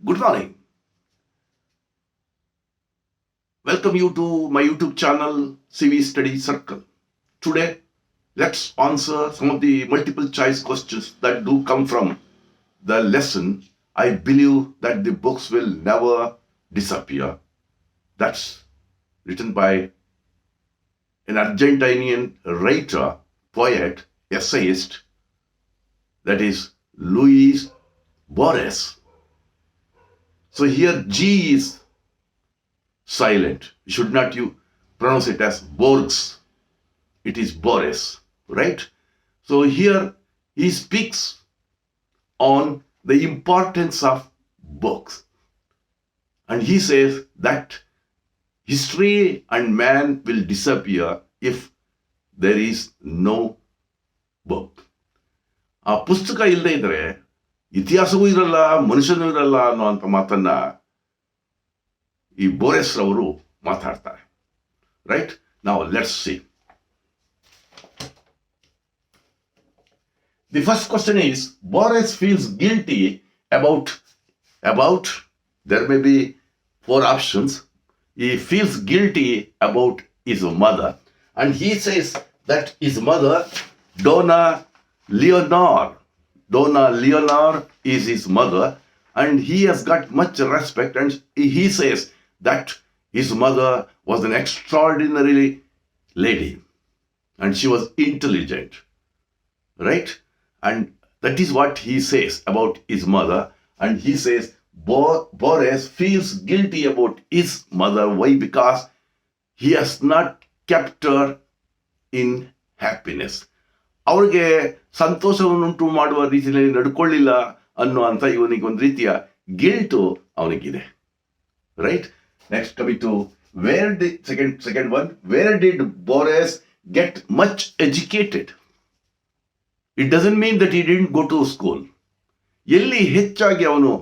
Good morning. Welcome you to my YouTube channel, CV Study Circle. Today, let's answer some of the multiple choice questions that do come from the lesson. I believe that the books will never disappear. That's written by an Argentinian writer, poet, essayist, that is Louis Borges. So here G is silent. You should not pronounce it as Borges. It is Borges, right? So here he speaks on the importance of books. And he says that history and man will disappear if there is no book. ಆ ಪುಸ್ತಕ ಇಲ್ಲದೆ ಇದ್ರೆ ಇತಿಹಾಸವೂ ಇರಲ್ಲ, ಮನುಷ್ಯನೂ ಇರಲ್ಲ ಅನ್ನುವಂಥ ಮಾತನ್ನ ಈ ಬೋರೆಸ್ ಅವರು ಮಾತಾಡ್ತಾರೆ. ರೈಟ್? ನಾವು let's see. The first question is, Borges feels guilty about, there may be 4 options. He feels guilty about his mother. And he says that his mother, Donna Leonor is his mother. And he has got much respect. And he says that his mother was an extraordinary lady. And she was intelligent. Right? And that is what he says about his mother. And he says Borges feels guilty about his mother. Why? Because he has not kept her in happiness. ಅವ್ರಿಗೆ ಸಂತೋಷವನ್ನುಂಟು ಮಾಡುವ ರೀತಿಯಲ್ಲಿ ನಡ್ಕೊಳ್ಳಿಲ್ಲ ಅನ್ನುವಂಥ ಇವನಿಗೆ ಒಂದು ರೀತಿಯ guilt ಅವನಿಗಿದೆ. Right? Next coming to second one, where did Borges get much educated? It doesn't mean that he didn't go to school. ಎಲ್ಲಿ ಹೆಚ್ಚಾಗಿ ಅವನು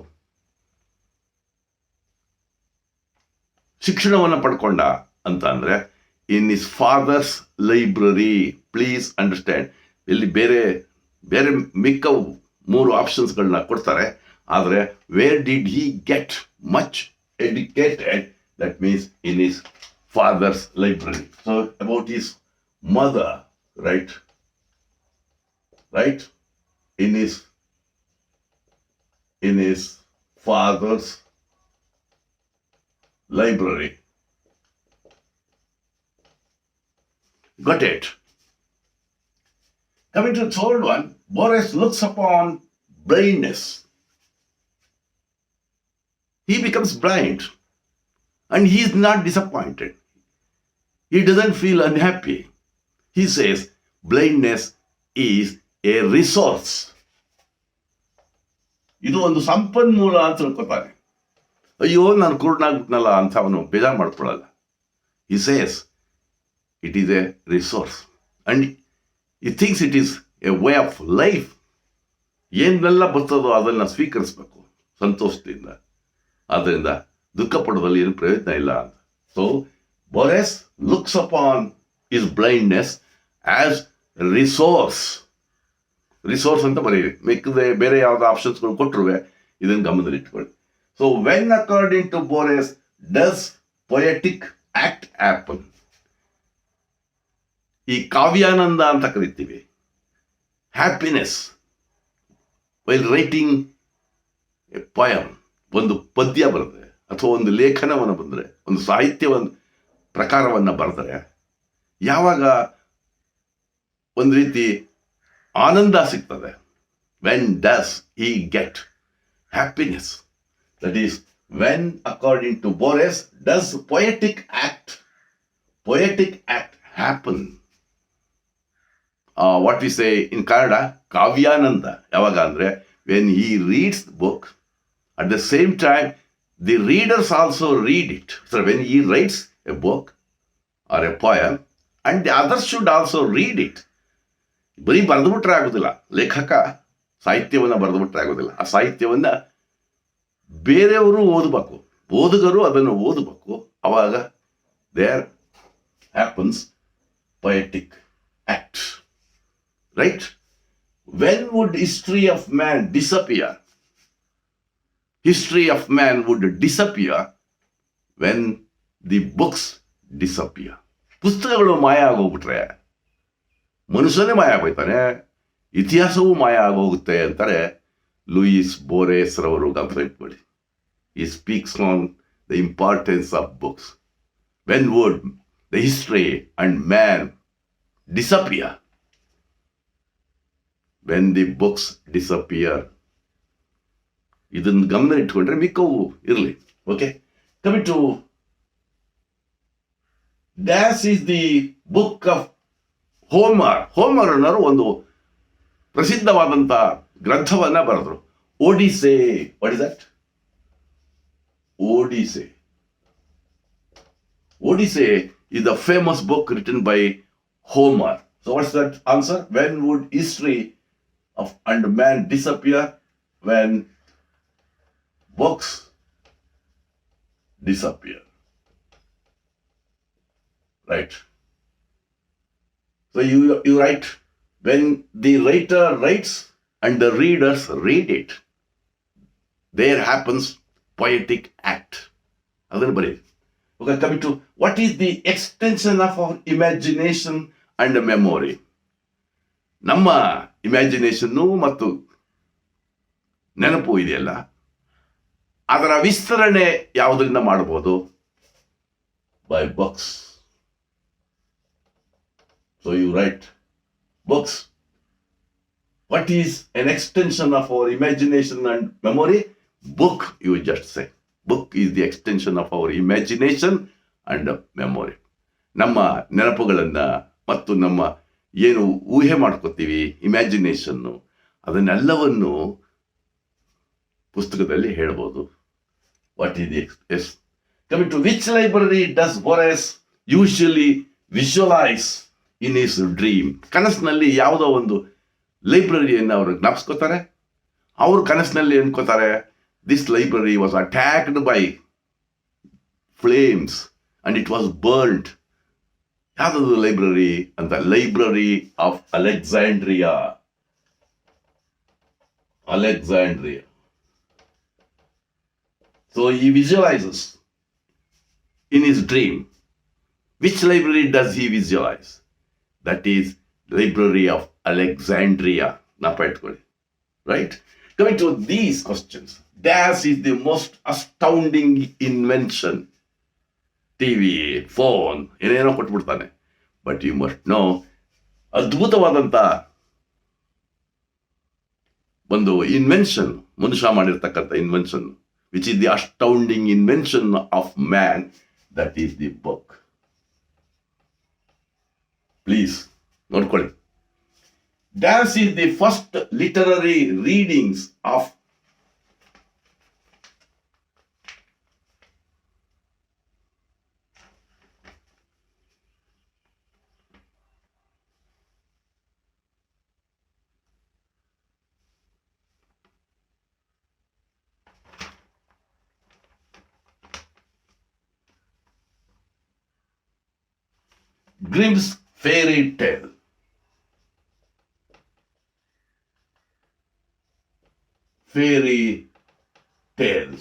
ಶಿಕ್ಷಣವನ್ನು ಪಡ್ಕೊಂಡ ಅಂತ ಅಂದ್ರೆ in his father's library. Please understand, ಇಲ್ಲಿ ಬೇರೆ ಬೇರೆ ಮಿಕ್ಕ 3 ಆಪ್ಷನ್ಸ್ಗಳನ್ನ ಕೊಡ್ತಾರೆ. ಆದರೆ where did he get much educated, that means in his father's library. So about his mother, right? In his father's library. Got it? Coming to the third one, Borges looks upon blindness. He becomes blind and he is not disappointed. He doesn't feel unhappy. He says blindness is a resource. ಇದು ಒಂದು ಸಂಪನ್ಮೂಲ ಅಂತ ತಿಳ್ಕೊತಾನೆ. ಅಯ್ಯೋ ನಾನು ಕುರುಡನಾಗ್ಬಿಟ್ನಲ್ಲ ಅಂತ ಅವನು ಬೇಜಾರು ಮಾಡ್ಕೊಳ್ಳಲ್ಲ. He says it is a resource and he thinks it is a way of life. ಏನೆಲ್ಲ ಬರ್ತದೋ ಅದನ್ನು ಸ್ವೀಕರಿಸಬೇಕು ಸಂತೋಷದಿಂದ. ಆದ್ದರಿಂದ ದುಃಖ ಪಡೋದ್ರಲ್ಲಿ ಏನು ಪ್ರಯೋಜನ ಇಲ್ಲ ಅಂತ. So Borges looks upon his blindness as resource ಅಂತ ಬರೀರಿ. ಮಿಕ್ಕದೆ ಬೇರೆ ಯಾವ್ದು ಆಪ್ಷನ್ಸ್ಗಳು ಕೊಟ್ಟರು ಇದನ್ನು ಗಮನದಲ್ಲಿ ಇಟ್ಕೊಳ್ಳಿ. So when according to Borges does poetic act happen? ಈ ಕಾವ್ಯಾನಂದ ಅಂತ ಕರಿತೀವಿ. Happiness while writing a poem, ಒಂದು ಪದ್ಯ ಬರೆದ್ರೆ ಅಥವಾ ಒಂದು ಲೇಖನವನ್ನು ಬಂದರೆ, ಒಂದು ಸಾಹಿತ್ಯವನ್ನು ಪ್ರಕಾರವನ್ನು ಬರೆದರೆ ಯಾವಾಗ ಒಂದು ರೀತಿ ಆನಂದ ಸಿಗ್ತದೆ? When does he get happiness? That is when according to Borges does poetic act happen. What we say in Kannada ಕಾವ್ಯಾನಂದ ಯಾವಾಗ ಅಂದರೆ when he reads the book at the same time the readers also read it. So when he writes a book or a poem and the others should also read it. ಬರೀ ಬರೆದುಬಿಟ್ರೆ ಆಗೋದಿಲ್ಲ. ಲೇಖಕ ಸಾಹಿತ್ಯವನ್ನು ಬರೆದುಬಿಟ್ರೆ ಆಗೋದಿಲ್ಲ. ಆ ಸಾಹಿತ್ಯವನ್ನು ಬೇರೆಯವರು ಓದಬೇಕು, ಓದುಗರು ಅದನ್ನು ಓದಬೇಕು. ಅವಾಗ there happens poetic act. Right? When would history of man disappear? history of man would disappear when the books disappear. ಪುಸ್ತಕಗಳು ಮಾಯ ಆಗೋಗ್ಬಿಟ್ರೆ ಮನುಷ್ಯನೇ ಮಾಯ ಆಗೋಯ್ತಾನೆ, ಇತಿಹಾಸವೂ ಮಾಯ ಆಗೋಗುತ್ತೆ ಅಂತಾರೆ ಲೂಯಿಸ್ ಬೋರೆಸ್ ರವರು. ಗಮನ ಇಟ್ಕೊಳ್ಳಿ. He speaks on the importance of books. When would the history and man disappear? When the books disappear. ಇದನ್ನು ಗಮನ ಇಟ್ಕೊಂಡ್ರೆ ಮಿಕ್ಕವು ಇರಲಿ. Okay, coming to dash is the book of Homer. Homer ಅನ್ನೋರು ಒಂದು ಪ್ರಸಿದ್ಧವಾದಂಥ ಗ್ರಂಥವನ್ನ ಬರೆದ್ರು, Odyssey. What is that? Odyssey. Odyssey is a famous book written by Homer. So what's that answer? When would history of and man disappear? When books disappear. Right. So you write, when the writer writes and the readers read it, there happens poetic act. Adanu bari. Okay, coming to what is the extension of our imagination and memory? ನಮ್ಮ ಇಮ್ಯಾಜಿನೇಷನ್ನು ಮತ್ತು ನೆನಪು ಇದೆಯಲ್ಲ, ಅದರ ವಿಸ್ತರಣೆ ಯಾವುದರಿಂದ ಮಾಡಬಹುದು? By books. So you write books. What is an extension of our imagination and memory? Book, you just say. Book is the extension of our imagination and memory. ನಮ್ಮ ನೆನಪುಗಳನ್ನು ಮತ್ತು ನಮ್ಮ ಏನು ಊಹೆ ಮಾಡ್ಕೋತೀವಿ, ಇಮ್ಯಾಜಿನೇಷನ್ನು, ಅದನ್ನೆಲ್ಲವನ್ನು ಪುಸ್ತಕದಲ್ಲಿ ಹೇಳ್ಬೋದು. What is the S? Coming to which library does Borges usually visualise in his dream? ಕನಸಿನಲ್ಲಿ ಯಾವುದೋ ಒಂದು ಲೈಬ್ರರಿಯನ್ನು ಅವರು ಜ್ಞಾಪಿಸ್ಕೋತಾರೆ. ಅವರು ಕನಸಿನಲ್ಲಿ ಅನ್ಕೋತಾರೆ, this library was attacked by flames and it was burnt. ಯಾವ್ದು ಲೈಬ್ರರಿ ಅಂತ? Library of Alexandria. Alexandria. So he visualizes in his dream. Which library does he visualize? That is Library of Alexandria. Napaitkoli. Right? Coming to these questions. Dash is the most astounding invention. TV, phone, ಏನೇನೋ ಕೊಟ್ಬಿಡ್ತಾನೆ. But you must know, ಅದ್ಭುತವಾದಂಥ ಒಂದು invention, ಮನುಷ್ಯ ಮಾಡಿರ್ತಕ್ಕಂಥ invention, which is the astounding invention of man, that is the book. Please ನೋಡ್ಕೊಳ್ಳಿ. Dash is the first literary readings of Grimm's fairy tale. Fairy tales.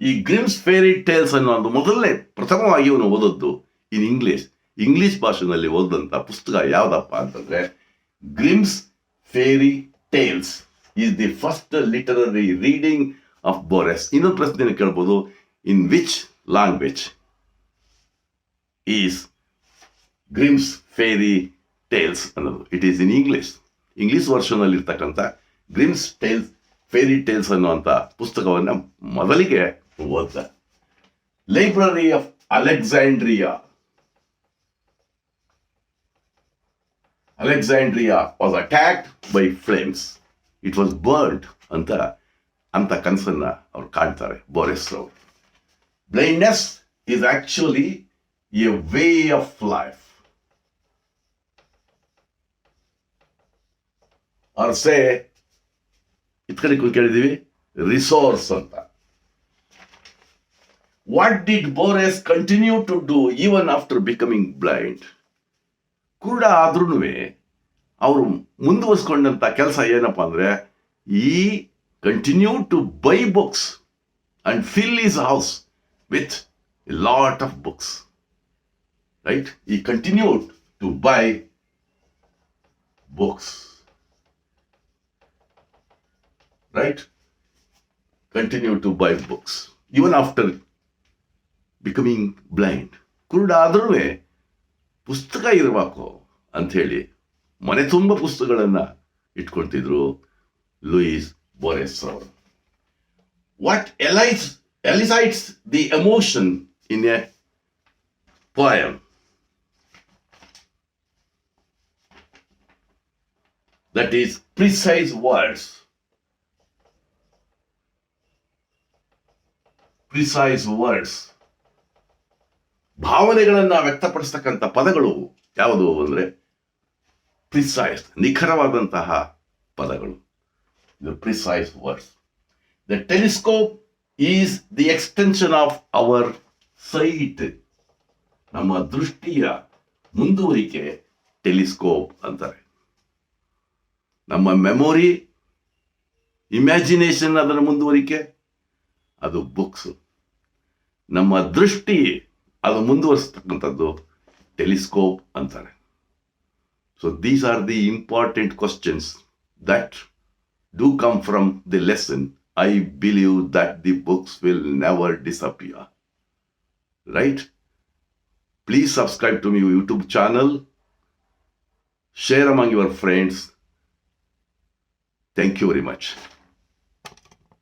ಈ ಗ್ರಿಮ್ಸ್ fairy tiles ಅನ್ನೋ ಒಂದು ಮೊದಲನೇ ಪ್ರಥಮವಾಗಿ ಇವನು ಓದದ್ದು ಇನ್ ಇಂಗ್ಲಿಷ್ ಭಾಷೆನಲ್ಲಿ ಓದಂತ ಪುಸ್ತಕ ಯಾವ್ದಪ್ಪ ಅಂತಂದ್ರೆ Grimm's fairy tales is the first literary reading of Borges. ಇನ್ನೊಂದು ಪ್ರಶ್ನೆ ಕೇಳ್ಬೋದು, in which language is Grimm's fairy tales ಅನ್ನೋದು? It is in English version ಅಲ್ಲಿ ಇರ್ತಕ್ಕಂಥ ಗ್ರಿಮ್ಸ್ ಫೇರಿ ಟೇಲ್ಸ್ ಅನ್ನುವಂಥ ಪುಸ್ತಕವನ್ನು ಮೊದಲಿಗೆ ಓದ್ದ. Library of Alexandria was attacked by flames. It was burned ಅಂತ ಕನಸನ್ನ ಅವ್ರು ಕಾಣ್ತಾರೆ ಬೋರೆಸ್ ಅವರು. Blindness is actually a way of life. Or say, ಇತ್ ಕಡೆ ಕೇಳಿದೀವಿ ರಿಸೋರ್ಸ್ ಅಂತ. What did Borges continue to do even after becoming blind? ಕುರುಡ ಆದ್ರೂ ಅವರು ಮುಂದುವರಿಸ್ಕೊಂಡಂತ ಕೆಲಸ ಏನಪ್ಪಾ ಅಂದ್ರೆ, ಈ continued to buy books and fill his house with a lot of books. Right? He continued to buy books. Right? Continued to buy books. Even after becoming blind. ಕುರುಡಾದ್ರೂ ಪುಸ್ತಕ ಇರಬೇಕು ಅಂಥೇಳಿ ಮನೆ ತುಂಬ ಪುಸ್ತಕಗಳನ್ನ ಇಟ್ಕೊಳ್ತಿದ್ರು ಲೂಯಿಸ್ ಬೋರೆಸ್ ಅವರು. What elicites the emotion in a poem? That is precise words. Precise words. ಭಾವನೆಗಳನ್ನ ವ್ಯಕ್ತಪಡಿಸ್ತಕ್ಕಂಥ ಪದಗಳು ಯಾವುದು ಅಂದ್ರೆ ಪ್ರಿಸೈಸ್, ನಿಖರವಾದಂತಹ ಪದಗಳು. The precise words. The telescope is the extension of our sight. ನಮ್ಮ ದೃಷ್ಟಿಯ ಮುಂದುವರಿಕೆ ಟೆಲಿಸ್ಕೋಪ್ ಅಂತಾರೆ. ನಮ್ಮ ಮೆಮೊರಿ, ಇಮ್ಯಾಜಿನೇಷನ್ ಅದರ ಮುಂದುವರಿಕೆ ಅದು ಬುಕ್ಸ್. ನಮ್ಮ ದೃಷ್ಟಿ ಅದು ಮುಂದುವರಿಸ್ತಕ್ಕಂಥದ್ದು ಟೆಲಿಸ್ಕೋಪ್ ಅಂತಾರೆ. So these are the important questions that do come from the lesson. I believe that the books will never disappear. Right? Please subscribe to my YouTube channel. Share among your friends. Thank you very much.